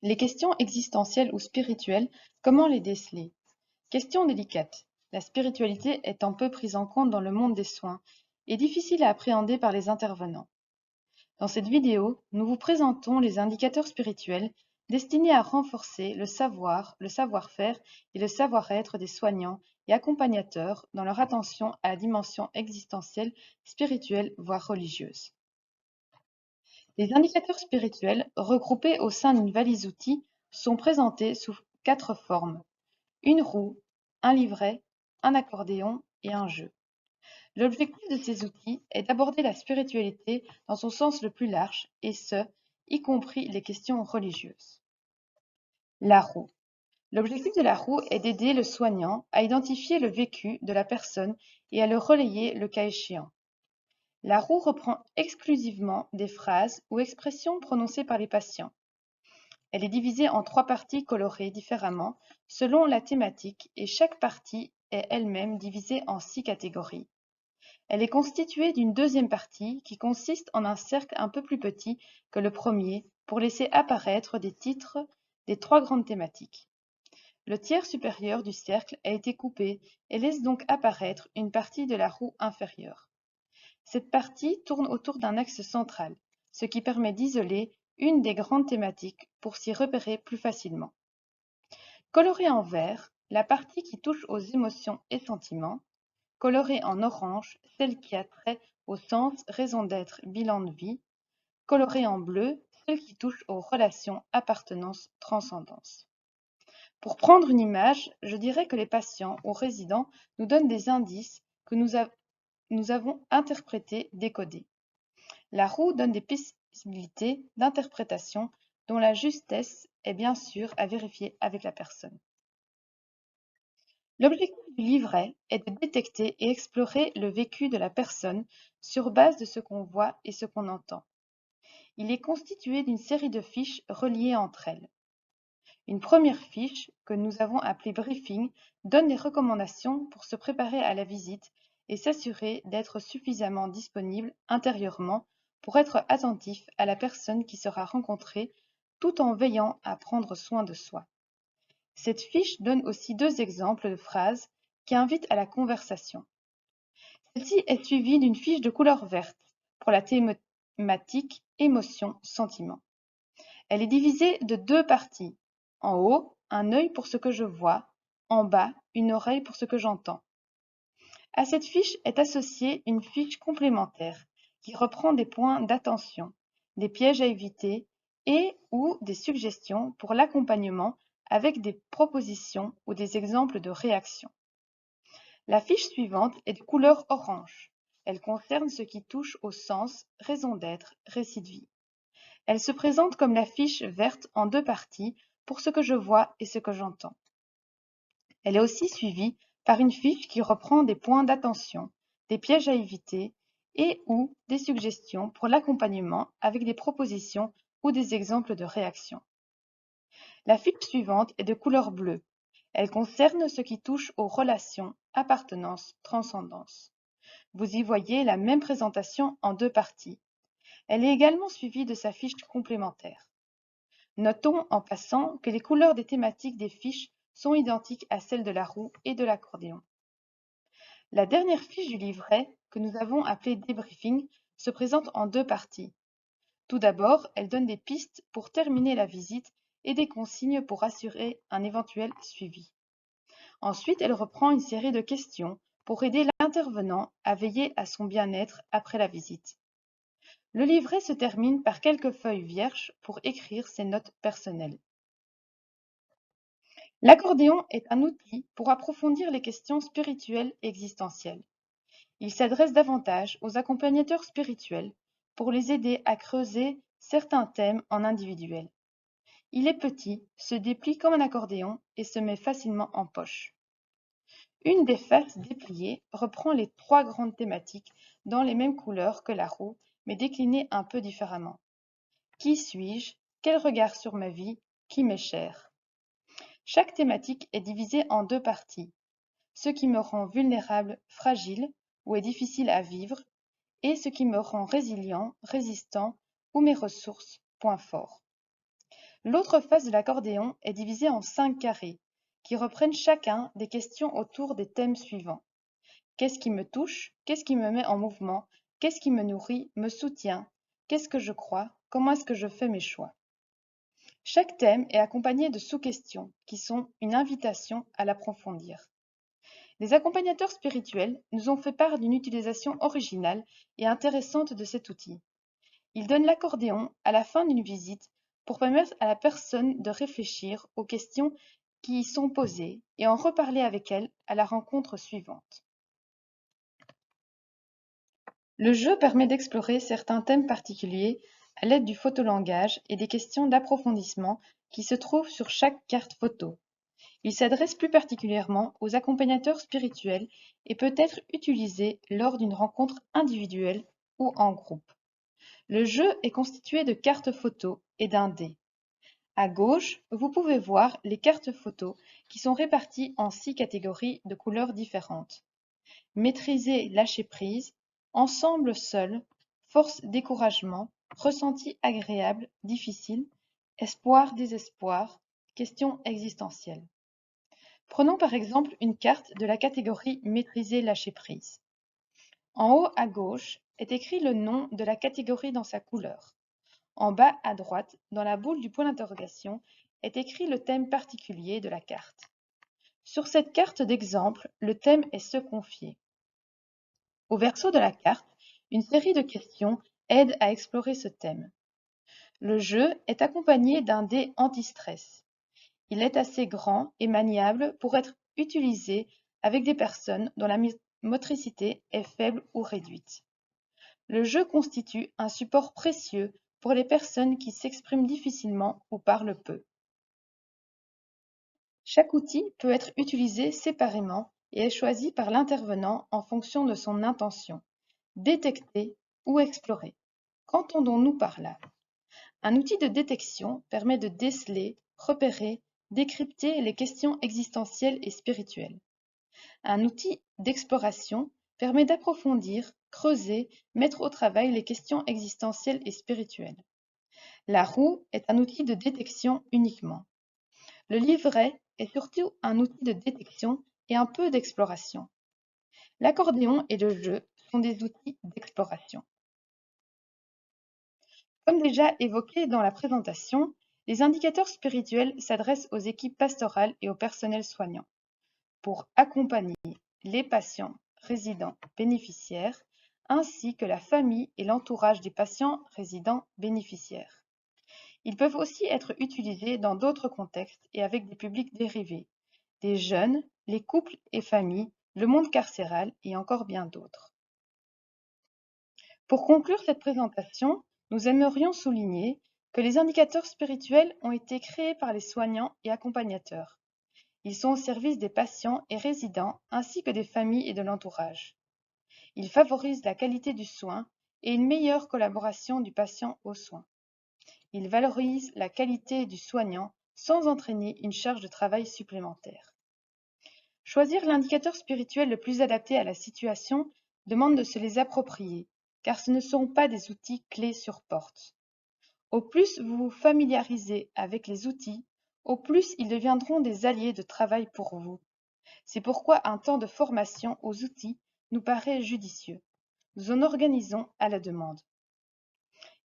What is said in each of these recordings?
Les questions existentielles ou spirituelles, comment les déceler? Question délicate. La spiritualité étant peu prise en compte dans le monde des soins et difficile à appréhender par les intervenants. Dans cette vidéo, nous vous présentons les indicateurs spirituels destinés à renforcer le savoir-faire et le savoir-être des soignants et accompagnateurs dans leur attention à la dimension existentielle, spirituelle, voire religieuse. Les indicateurs spirituels, regroupés au sein d'une valise outils, sont présentés sous 4 formes: une roue, un livret, un accordéon et un jeu. L'objectif de ces outils est d'aborder la spiritualité dans son sens le plus large, et ce, y compris les questions religieuses. La roue. L'objectif de la roue est d'aider le soignant à identifier le vécu de la personne et à le relayer le cas échéant. La roue reprend exclusivement des phrases ou expressions prononcées par les patients. Elle est divisée en 3 parties colorées différemment selon la thématique et chaque partie est elle-même divisée en 6 catégories. Elle est constituée d'une deuxième partie qui consiste en un cercle un peu plus petit que le premier pour laisser apparaître des titres des 3 grandes thématiques. Le tiers supérieur du cercle a été coupé et laisse donc apparaître une partie de la roue inférieure. Cette partie tourne autour d'un axe central, ce qui permet d'isoler une des grandes thématiques pour s'y repérer plus facilement. Colorée en vert, la partie qui touche aux émotions et sentiments. Colorée en orange, celle qui a trait au sens, raison d'être, bilan de vie. Colorée en bleu, celle qui touche aux relations, appartenance, transcendance. Pour prendre une image, je dirais que les patients ou résidents nous donnent des indices que nous avons interprétés, décodés. La roue donne des possibilités d'interprétation dont la justesse est bien sûr à vérifier avec la personne. L'objectif du livret est de détecter et explorer le vécu de la personne sur base de ce qu'on voit et ce qu'on entend. Il est constitué d'une série de fiches reliées entre elles. Une première fiche, que nous avons appelée briefing, donne des recommandations pour se préparer à la visite et s'assurer d'être suffisamment disponible intérieurement pour être attentif à la personne qui sera rencontrée tout en veillant à prendre soin de soi. Cette fiche donne aussi 2 exemples de phrases qui invitent à la conversation. Celle-ci est suivie d'une fiche de couleur verte pour la thématique émotion-sentiment. Elle est divisée de 2 parties. En haut, un œil pour ce que je vois, en bas, une oreille pour ce que j'entends. À cette fiche est associée une fiche complémentaire qui reprend des points d'attention, des pièges à éviter et ou des suggestions pour l'accompagnement avec des propositions ou des exemples de réactions. La fiche suivante est de couleur orange. Elle concerne ce qui touche au sens, raison d'être, récit de vie. Elle se présente comme la fiche verte en 2 parties pour ce que je vois et ce que j'entends. Elle est aussi suivie par une fiche qui reprend des points d'attention, des pièges à éviter et ou des suggestions pour l'accompagnement avec des propositions ou des exemples de réactions. La fiche suivante est de couleur bleue. Elle concerne ce qui touche aux relations, appartenance, transcendance. Vous y voyez la même présentation en 2 parties. Elle est également suivie de sa fiche complémentaire. Notons en passant que les couleurs des thématiques des fiches sont identiques à celles de la roue et de l'accordéon. La dernière fiche du livret, que nous avons appelée débriefing, se présente en 2 parties. Tout d'abord, elle donne des pistes pour terminer la visite et des consignes pour assurer un éventuel suivi. Ensuite, elle reprend une série de questions pour aider l'intervenant à veiller à son bien-être après la visite. Le livret se termine par quelques feuilles vierges pour écrire ses notes personnelles. L'accordéon est un outil pour approfondir les questions spirituelles et existentielles. Il s'adresse davantage aux accompagnateurs spirituels pour les aider à creuser certains thèmes en individuel. Il est petit, se déplie comme un accordéon et se met facilement en poche. Une des faces dépliées reprend les 3 grandes thématiques dans les mêmes couleurs que la roue, mais déclinées un peu différemment. Qui suis-je? Quel regard sur ma vie? Qui m'est cher? Chaque thématique est divisée en 2 parties. Ce qui me rend vulnérable, fragile ou est difficile à vivre, et ce qui me rend résilient, résistant ou mes ressources, points forts. L'autre face de l'accordéon est divisée en 5 carrés, qui reprennent chacun des questions autour des thèmes suivants. Qu'est-ce qui me touche? Qu'est-ce qui me met en mouvement? Qu'est-ce qui me nourrit, me soutient? Qu'est-ce que je crois? Comment est-ce que je fais mes choix? Chaque thème est accompagné de sous-questions, qui sont une invitation à l'approfondir. Les accompagnateurs spirituels nous ont fait part d'une utilisation originale et intéressante de cet outil. Ils donnent l'accordéon à la fin d'une visite pour permettre à la personne de réfléchir aux questions qui y sont posées et en reparler avec elle à la rencontre suivante. Le jeu permet d'explorer certains thèmes particuliers à l'aide du photolangage et des questions d'approfondissement qui se trouvent sur chaque carte photo. Il s'adresse plus particulièrement aux accompagnateurs spirituels et peut être utilisé lors d'une rencontre individuelle ou en groupe. Le jeu est constitué de cartes photos et d'un dé. À gauche, vous pouvez voir les cartes photos qui sont réparties en 6 catégories de couleurs différentes. Maîtriser, lâcher prise, ensemble seul, force, découragement, ressenti agréable, difficile, espoir, désespoir, question existentielle. Prenons par exemple une carte de la catégorie Maîtriser, lâcher prise. En haut à gauche est écrit le nom de la catégorie dans sa couleur. En bas à droite, dans la boule du point d'interrogation, est écrit le thème particulier de la carte. Sur cette carte d'exemple, le thème est se confier. Au verso de la carte, une série de questions aide à explorer ce thème. Le jeu est accompagné d'un dé anti-stress. Il est assez grand et maniable pour être utilisé avec des personnes dont la motricité est faible ou réduite. Le jeu constitue un support précieux pour les personnes qui s'expriment difficilement ou parlent peu. Chaque outil peut être utilisé séparément et est choisi par l'intervenant en fonction de son intention. Détecter ou explorer. Qu'entendons-nous par là? Un outil de détection permet de déceler, repérer, décrypter les questions existentielles et spirituelles. Un outil d'exploration permet d'approfondir, creuser, mettre au travail les questions existentielles et spirituelles. La roue est un outil de détection uniquement. Le livret est surtout un outil de détection et un peu d'exploration. L'accordéon et le jeu sont des outils d'exploration. Comme déjà évoqué dans la présentation, les indicateurs spirituels s'adressent aux équipes pastorales et au personnel soignant pour accompagner les patients, résidents, bénéficiaires, ainsi que la famille et l'entourage des patients, résidents, bénéficiaires. Ils peuvent aussi être utilisés dans d'autres contextes et avec des publics dérivés, des jeunes, les couples et familles, le monde carcéral et encore bien d'autres. Pour conclure cette présentation, nous aimerions souligner que les indicateurs spirituels ont été créés par les soignants et accompagnateurs. Ils sont au service des patients et résidents ainsi que des familles et de l'entourage. Ils favorisent la qualité du soin et une meilleure collaboration du patient aux soins. Ils valorisent la qualité du soignant sans entraîner une charge de travail supplémentaire. Choisir l'indicateur spirituel le plus adapté à la situation demande de se les approprier, car ce ne sont pas des outils clés sur porte. Au plus vous vous familiarisez avec les outils, au plus ils deviendront des alliés de travail pour vous. C'est pourquoi un temps de formation aux outils nous paraît judicieux. Nous en organisons à la demande.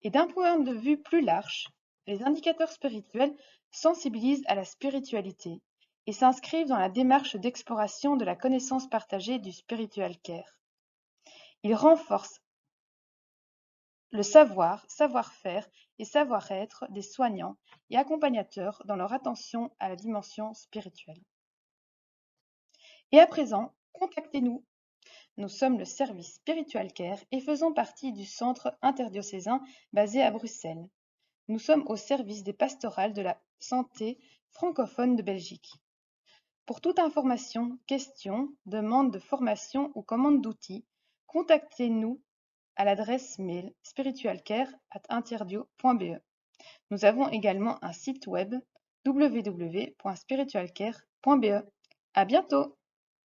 Et d'un point de vue plus large, les indicateurs spirituels sensibilisent à la spiritualité et s'inscrivent dans la démarche d'exploration de la connaissance partagée du spiritual care. Ils renforcent le savoir, savoir-faire et savoir-être des soignants et accompagnateurs dans leur attention à la dimension spirituelle. Et à présent, contactez-nous. Nous sommes le service Spiritual Care et faisons partie du centre interdiocésain basé à Bruxelles. Nous sommes au service des pastorales de la santé francophone de Belgique. Pour toute information, questions, demande de formation ou commande d'outils, contactez-nous à l'adresse mail spiritualcare@interdio.be. Nous avons également un site web www.spiritualcare.be. À bientôt!